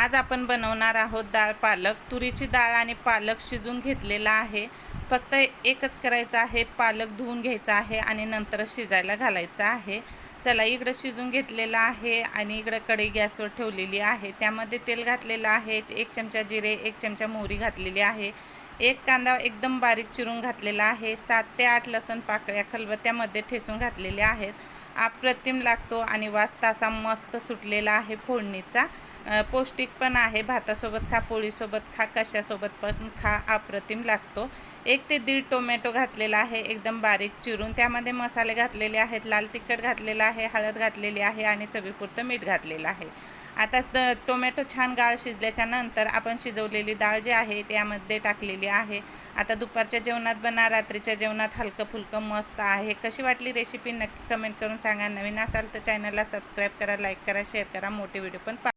आज आपण बनवणार आहोत डाळ पालक। तुरीची डाळ आणि पालक शिजून घेतलेला आहे। फक्त एकच करायचं आहे, पालक धुवून घ्यायचा आहे आणि नंतर शिजायला घालायचं आहे। चला, इकडे शिजून घेतलेला आहे आणि इकडे कढई गॅसवर ठेवलेली आहे। त्यामध्ये तेल घातलेलं आहे, 1 चमचा जिरे, 1 चमचा मोहरी घातलेली आहे, 1 कांदा एकदम बारीक चिरून घातलेला आहे, 7 ते 8 लसूण पाकळ्या खलबत्त्यामध्ये ठेचून घातलेल्या आहेत। अप्रतिम लागतो आणि वास असा मस्त सुटलेला आहे फोडणीचा। पौष्टिक पण आहे, भातासोबत खा, पोळीसोबत खा, कशासोबत पण खा, अप्रतिम लागतो। 1 ते 1.5 टोमॅटो घातलेला आहे एकदम बारीक चिरून। त्यामध्ये मसाले घातलेले आहेत, लाल तिखट घातलेला आहे, हळद घातलेली आहे आणि चवीपुरतं मीठ घातलेलं आहे। आता टोमॅटो छान गाळ शिजल्याच्या नंतर आपण शिजवलेली डाळ जी आहे त्यामध्ये टाकलेली आहे। आता दुपारच्या जेवणात बना, रात्रीच्या जेवणात हलकं फुलकं मस्त आहे। कशी वाटली रेसिपी नक्की कमेंट करून सांगा। नवीन असाल तर चॅनलला सबस्क्राईब करा, लाईक करा, शेअर करा, मोठे व्हिडिओ पण